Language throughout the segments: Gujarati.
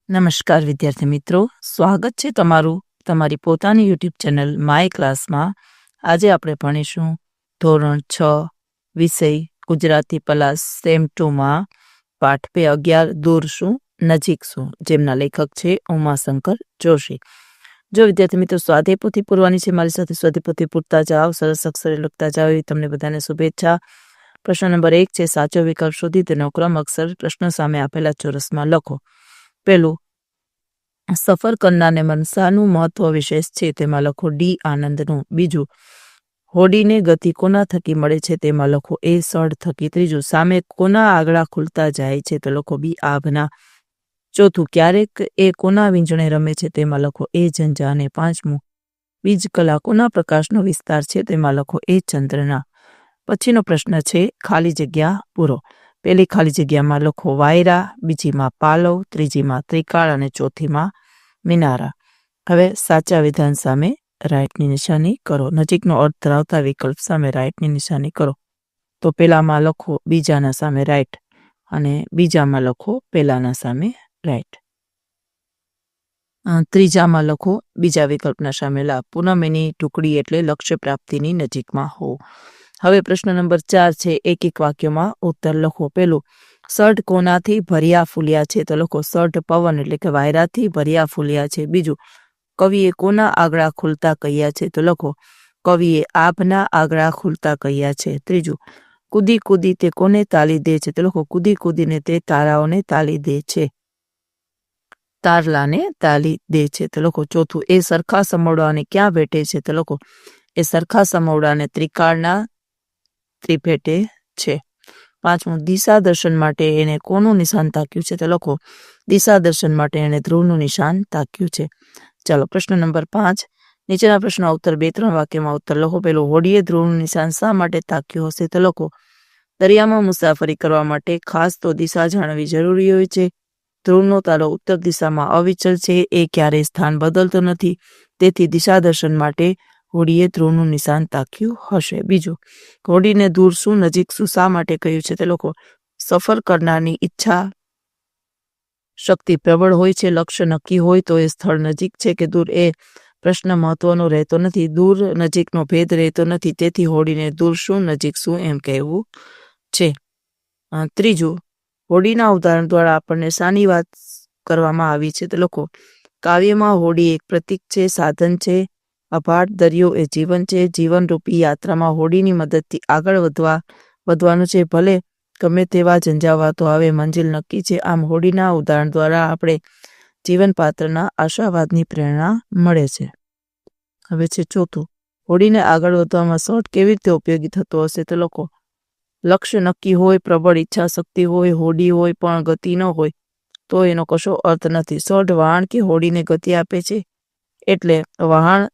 નમસ્કાર વિદ્યાર્થી મિત્રો, સ્વાગત છે તમારું તમારી પોતાની યુટ્યુબ ચેનલ માય ક્લાસમાં. આજે આપણે ભણીશું ધોરણ 6 વિષય ગુજરાતી પ્લસ સેમ 2માં પાઠ 11 દૂર શું નજીક શું, જેમના લેખક છે ઉમાશંકર જોશી. જો વિદ્યાર્થી મિત્રો સ્વાધ્યાય પોથી પૂરવાની છે, મારી સાથે સ્વાધ્યાય પોથી પૂરતા જાઓ, સરસ અક્ષરે લખતા જાઓ, એવી તમને બધાને શુભેચ્છા. પ્રશ્ન નંબર 1 છે, સાચો વિકલ્પ શોધી તેનો ક્રમ અક્ષર પ્રશ્ન સામે આપેલા ચોરસમાં લખો. પહેલું, સફર કરનારને મનસાનું મહત્વ વિશેષ છે, તેમાં લખો ડી આનંદનું. બીજું, હોડીને ગતિ કોના થકી મળે છે, તેમાં લખો એ સળ થકી. ત્રીજું, સામે કોના આગળા ખુલતા જાય છે, તો લખો બી આભના. ચોથું, ક્યારેક એ કોના વીંજણે રમે છે, તેમાં લખો એ ઝંઝા. અને પાંચમું, બીજ કલા કોના પ્રકાશનો વિસ્તાર છે, તેમાં લખો એ ચંદ્રના. પછીનો પ્રશ્ન છે, ખાલી જગ્યા પૂરો. પહેલી ખાલી જગ્યામાં લખો વાયરા, બીજીમાં પાલવ, ત્રીજીમાં ત્રિકાળ અને ચોથીમાં મિનારા. હવે સાચા વિધાન સામે રાઈટની નિશાની કરો. નજીકનો અર્થ ધરાવતા વિકલ્પ સામે રાઈટની નિશાની કરો. તો પહેલામાં લખો બીજાના સામે રાઈટ અને બીજામાં લખો પહેલાના સામે રાઈટ. ત્રીજામાં લખો બીજા વિકલ્પના સામે લા. પૂનમની ટુકડી એટલે લક્ષ્ય પ્રાપ્તિની નજીકમાં હો. હવે પ્રશ્ન નંબર 4 છે, એક એક વાક્યમાં ઉત્તર લખો. પહેલું, સઢ કોનાથી ભર્યા ફૂલ્યા છે, તો લખો સઢ પવન એટલે કે વાયરાથી ભર્યા ફૂલ્યા છે. બીજું, કવિએ કોના આગળા ખુલતા કહ્યા છે, તો લખો કવિએ આભના આગળા ખુલતા કહ્યા છે. ત્રીજું, કૂદી કૂદી તે કોને તાલી દે છે, તો લખો કૂદી કૂદીને તે તારાઓને તાલી દે છે, તારલાને તાલી દે છે, તો લખો. ચોથું, એ સરખા સમોડાને ક્યાં ભેટે છે, તો લખો એ સરખા સમોડાને ત્રિકાળના ત્રિભેટે છે. પાંચમું, દિશા દર્શન માટે એને કોનું નિશાન તાક્યું છે, તો લખો દિશા દર્શન માટે એને ધ્રુવનું નિશાન તાક્યું છે. ચાલો પ્રશ્ન નંબર 5, નીચેના પ્રશ્નના ઉત્તર 2-3 વાક્યમાં ઉત્તર લખો. પેલું, હોડીએ ધ્રુવનું નિશાન શા માટે તાક્યું હશે, તો લખો દરિયામાં મુસાફરી કરવા માટે ખાસ તો દિશા જાણવી જરૂરી હોય છે. ધ્રુવનો તારો ઉત્તર દિશામાં અવિચલ છે, એ ક્યારેય સ્થાન બદલતો નથી, તેથી દિશા દર્શન માટે હોડીએ ધ્રુવનું નિશાન તાક્યું હશે. બીજું, હોડીને દૂર શું નજીક શું શા માટે કહ્યું છે, તે લોકો સફર કરનારની ઈચ્છા શક્તિ પ્રબળ હોય છે. લક્ષ્ય નક્કી હોય તો એ સ્થળ નજીક છે કે દૂર એ પ્રશ્ન મહત્વનો રહેતો નથી. દૂર નજીકનો ભેદ રહેતો નથી, તેથી હોડીને દૂર શું નજીક શું એમ કહેવું છે. ત્રીજું, હોડીના ઉદાહરણ દ્વારા આપણને શાની વાત કરવામાં આવી છે, તે લોકો કાવ્યમાં હોડી એક પ્રતીક છે, સાધન છે. અભાટ દરિયો એ જીવન છે. જીવનરૂપી યાત્રામાં હોડીની મદદથી આગળ વધવાનું છે. ભલે ગમે તેવા ઝંઝાવાતો આવે, મંજિલ નક્કી છે. આમ હોડીના ઉદાહરણ દ્વારા આપણે જીવન પાત્રના આશાવાદની પ્રેરણા મળે છે. હવે છે ચોથું, હોડીને આગળ વધવામાં સઢ કેવી રીતે ઉપયોગી થતો હશે, તો લોકો લક્ષ્ય નક્કી હોય, પ્રબળ ઈચ્છા શક્તિ હોય, હોડી હોય પણ ગતિ ન હોય તો એનો કશો અર્થ નથી. સઢ વહાણ કે હોડીને ગતિ આપે છે, એટલે વહાણ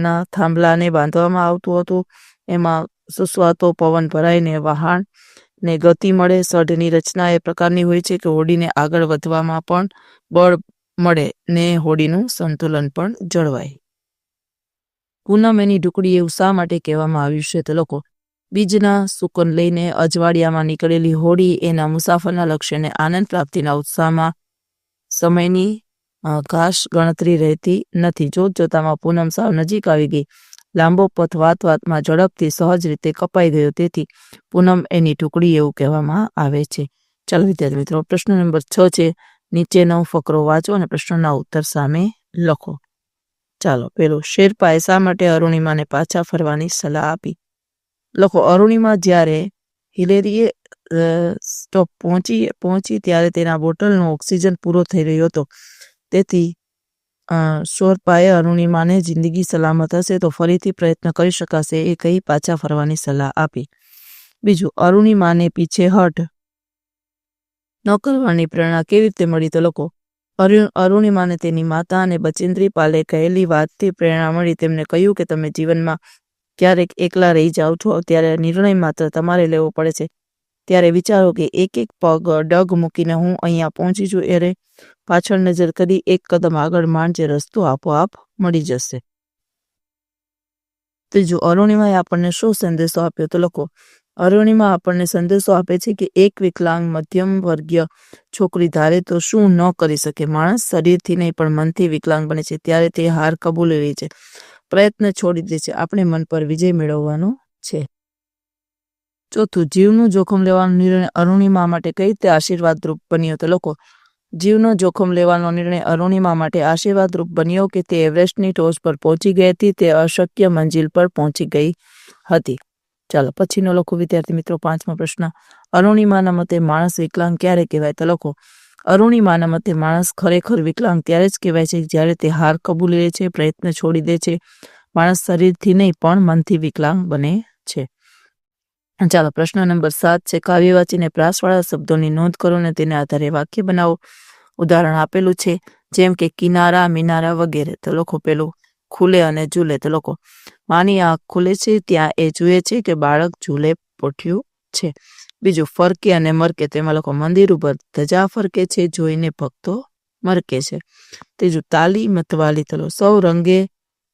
ના થાંભલાને બાંધવામાં આવતું હતું, એમાં સુસવાતો પવન ભરાઈને વહાણને ગતિ મળે. સઢની રચના એ પ્રકારની હોય છે કે હોડીને આગળ વધવામાં પણ બળ મળે ને હોડીનું સંતુલન પણ જળવાય. પૂનમની ટુકડી એવું શા માટે કહેવામાં આવ્યું છે, તો લોકો બીજના સુકન લઈને અજવાળિયામાં નીકળેલી હોડી એના મુસાફરના લક્ષ્યને આનંદ પ્રાપ્તિના ઉત્સાહમાં સમયની ખાસ ગણતરી રહેતી નથી. જોત જોતામાં પૂનમ સાવ નજીક આવી ગઈ. લાંબો પથ વાતમાં ઝડપથી સહજ રીતે કપાઈ ગયો, તેથી પૂનમ એની ટુકડી એવું કહેવામાં આવે છે. ચાલો વિદ્યાર્થી મિત્રો, પ્રશ્ન નંબર 6 છે, નીચેનો ફકરો વાંચો અને પ્રશ્નના ઉત્તર સામે લખો. ચાલો, પેલું, શેરપાએ શા માટે અરુણિમાને પાછા ફરવાની સલાહ આપી, લખો અરુણિમા જ્યારે હિલેરીએ સ્ટોપ પહોંચી ત્યારે તેના બોટલનો ઓક્સિજન પૂરો થઈ રહ્યો હતો, તેથી શેરપાએ અરુણિમાને જિંદગી સલામત હશે તો ફરીથી પ્રયત્ન કરી શકાશે એ કહી પાછા ફરવાની સલાહ આપી. બીજું, અરુણિમાને પીછેહઠ ન કરવાની પ્રેરણા કેવી રીતે મળી, તો લોકો અરુણિમાને તેની માતા અને બચેન્દ્રી પાલે કહેલી વાતથી પ્રેરણા મળી. તેમને કહ્યું કે તમે જીવનમાં ક્યારેક એકલા રહી જાઓ છો, ત્યારે નિર્ણય માત્ર તમારે લેવો પડે છે. ત્યારે વિચારો કે એક એક પગ ડગ મૂકીને હું અહીંયા પહોંચી છું, એરે પાછળ નજર કરી એક કદમ આગળ માંડજે, રસ્તો આપોઆપ મળી જશે. ત્રીજું, અરુણિમાએ આપણને શું સંદેશો આપ્યો, તો લખો અરુણિમા આપણને સંદેશો આપે છે કે એક વિકલાંગ મધ્યમ વર્ગીય છોકરી ધારે તો શું ન કરી શકે. માણસ શરીરથી નહીં પણ મનથી વિકલાંગ બને છે ત્યારે તે હાર કબૂલી લે છે, પ્રયત્ન છોડી દે છે. આપણે મન પર વિજય મેળવવાનો છે. ચોથું, જીવનું જોખમ લેવાનો નિર્ણય અરુણિમા માટે કઈ રીતે આશીર્વાદરૂપ બન્યો? તો લોકો, જીવનો જોખમ લેવાનો નિર્ણય અરુણિમા માટે આશીર્વાદરૂપ બન્યો કે તે એવરેસ્ટની ટોચ પર પહોંચી ગઈ હતી. તે અશક્ય મંજિલ પર પહોંચી ગઈ હતી. ચાલો પછીનો લખો વિદ્યાર્થી મિત્રો. 5મો પ્રશ્ન, અરુણિમાના મતે માણસ વિકલાંગ ક્યારે કહેવાય? તો લખો, અરુણિમાના મતે માણસ ખરેખર વિકલાંગ ત્યારે જ કહેવાય છે જ્યારે તે હાર કબૂલી લે છે, પ્રયત્ન છોડી દે છે. માણસ શરીરથી નહીં પણ મનથી વિકલાંગ બને છે. ચાલો પ્રશ્ન નંબર 7 છે, કાવ્ય વાંચીને પ્રાસવાળા શબ્દોની નોંધ કરો અને તેને આધારે વાક્ય બનાવો. ઉદાહરણ આપેલું છે જેમ કે કિનારા, મિનારા વગેરે. તો લખો પેલું, ખુલે અને ઝૂલે. તો લખો, માની આંખ ખુલે છે ત્યાં એ જુએ છે કે બાળક ઝૂલે પોઠ્યું છે. બીજું, ફરકે અને મરકે. તેમાં લખો, મંદિર ઉપર ધજા ફરકે છે જોઈને ભક્તો મરકે છે. ત્રીજું, તાલી મતવાલી. તો સૌ રંગે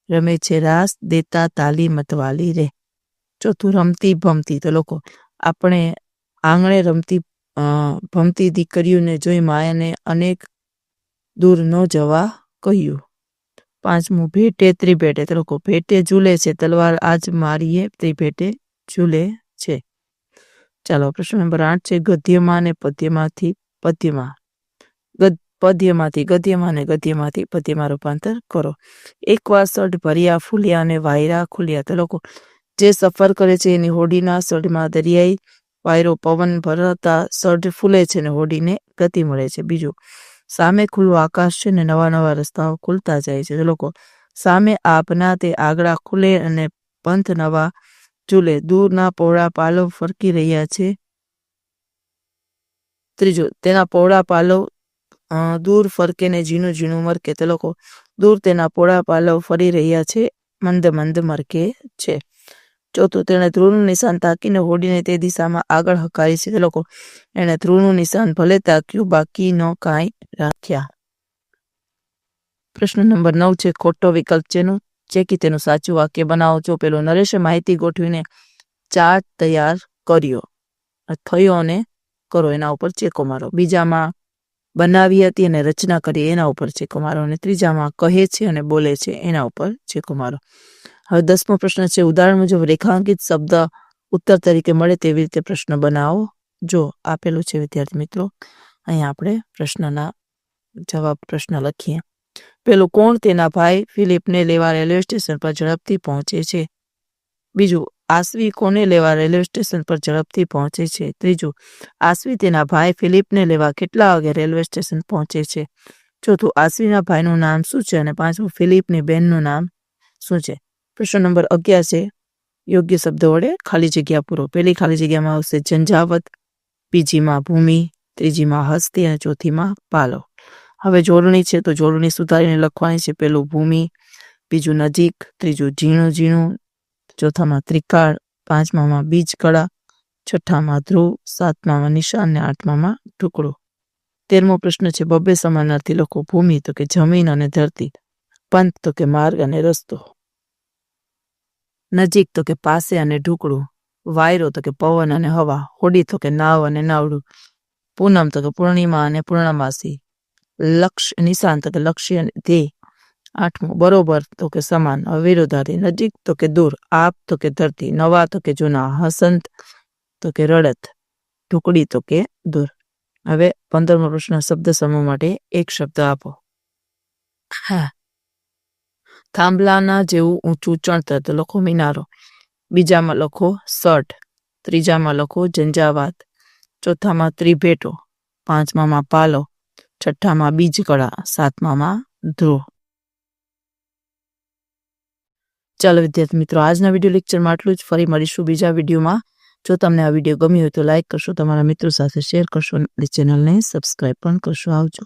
રમે છે રાસ, દેતા તાલી મતવાલી રે. ચોથું, રમતી ભમતી. તો લોકો, આપણે આંગણે રમતી ભમતી દીકરીઓને જોઈ માયાને અનેક દૂર ન જવા કહ્યું. 5મું, ભેટે ત્રિભેટે. તો લોકો, ભેટે ઝૂલે છે તલવાર આજ મારીએ ત્રિભેટે ઝૂલે છે. ચાલો પ્રશ્ન નંબર 8 છે, ગદ્યમાં અને પદ્યમાંથી પદ્યમાં. પદ્યમાંથી ગદ્યમાં અને ગદ્યમાંથી પદ્યમાં રૂપાંતર કરો. એકવાર સઢ ભર્યા ફૂલ્યા અને વાયરા ખુલ્યા. તો લોકો, જે સફર કરે છે એની હોડીના સઢમાં દરિયાઈ વાયરો પવન ભરતા સઢ ફૂલે છે અને હોડીને ગતિ મળે છે. બીજું, સામે ખુલ્લું આકાશ છે ને નવા નવા રસ્તાઓ ખુલતા જાય છે. તો લોકો, સામે આપના તે આગળા ખુલે અને પંથ નવા ઝૂલે, દૂરના પહોળા પાલવ ફરકી રહ્યા છે. ત્રીજું, તેના પહોળા પાલવ દૂર ફરકે ને ઝીણું ઝીણું મરકે. તે લોકો, દૂર તેના પહોળા પાલવ ફરી રહ્યા છે, મંદ મંદ મરકે છે. ચોથું, તેણે ધ્રુવનું નિશાન તાકીને હોડીને તે દિશામાં આગળ હકારી છે. તે લોકો, એણે ધ્રુવનું નિશાન ભલે તાક્યું, બાકી ન કાંઈ રાખ્યા. પ્રશ્ન નંબર 9 છે, ખોટો વિકલ્પ ચેકી તેનું સાચું વાક્ય બનાવો. જો પેલો, નરેશે માહિતી ગોઠવીને ચાર્ટ તૈયાર કર્યો થયો અને કરો, એના ઉપર ચેકો મારો. બીજામાં બનાવી હતી અને રચના કરી, એના ઉપર ચેકો મારો. અને ત્રીજામાં કહે છે અને બોલે છે, એના ઉપર ચેકો મારો. હવે 10મો પ્રશ્ન છે, ઉદાહરણ મુજબ રેખાંકિત શબ્દ ઉત્તર તરીકે મળે તેવી રીતે પ્રશ્ન બનાવો. જો આપેલું છે વિદ્યાર્થી મિત્રો, અહીંયા આપણે પ્રશ્નના જવાબ પ્રશ્ન લખીએ. પેલું, કોણ તેના ભાઈ ફિલિપને લેવા રેલવે સ્ટેશન પર ઝડપથી પહોંચે છે? બીજું, આસવી કોને લેવા રેલવે સ્ટેશન પર ઝડપથી પહોંચે છે? ત્રીજું, આસવી તેના ભાઈ ફિલિપને લેવા કેટલા વાગે રેલવે સ્ટેશન પહોંચે છે? ચોથું, આસવીના ભાઈનું નામ શું છે? અને 5મું, ફિલિપની બહેનનું નામ શું છે? પ્રશ્ન નંબર 11 છે, યોગ્ય શબ્દ વડે ખાલી જગ્યા પૂરો. પહેલી ખાલી જગ્યામાં આવશે ઝંઝાવત, બીજીમાં ભૂમિ, ત્રીજીમાં હસ્તી અને ચોથીમાં પાલો. હવે જોડણી છે તો જોડણી સુધારીને લખવાની છે. પેલું ભૂમિ, બીજું નજીક, ત્રીજું ઝીણું ઝીણું, ચોથામાં ત્રિકાળ, 5મામાં બીજ કળા, 6મામાં ધ્રુવ, 7મામાં નિશાન અને 8મામાં ટુકડો. 13મો પ્રશ્ન છે, બબ્બે સમાનાર્થી લખો. ભૂમિ તો કે જમીન અને ધરતી, પંથ તો કે માર્ગ અને રસ્તો, નજીક તો કે પાસે અને ઢુકડું, વાયરો તો કે પવન અને હવા, હોડી તો કે નાવ અને નાવડું, પૂનમ તો કે પૂર્ણિમા અને પૂર્ણમાસી, લક્ષ્ય નિશાન તો કે લક્ષ્ય અને ધ્યેય. 8મું, બરોબર તો કે સમાન, વિરોધાર્થી, નજીક તો કે દૂર, આપ તો કે ધરતી, નવા તો કે જૂના, હસંત તો કે રડત, ઢુકડી તો કે દૂર. હવે 15મો પ્રશ્ન, શબ્દ સમૂહ માટે એક શબ્દ આપો. હા, થાંભલાના જેવું ઊંચું ચણતર. તો લખો મિનારો. બીજામાં લખો સઢ, ત્રીજામાં લખો ઝંઝાવાત, ચોથામાં ત્રિભેટો, 5મામાં પાલો, 6મામાં બીજ કળા, 7મામાં ધ્રુવ. ચાલો વિદ્યાર્થી મિત્રો, આજના વિડીયો લેક્ચરમાં આટલું જ. ફરી મળીશું બીજા વિડીયોમાં. જો તમને આ વિડીયો ગમ્યો હોય તો લાઈક કરશો, તમારા મિત્રો સાથે શેર કરશો અને ચેનલને સબસ્ક્રાઈબ પણ કરશો. આવજો.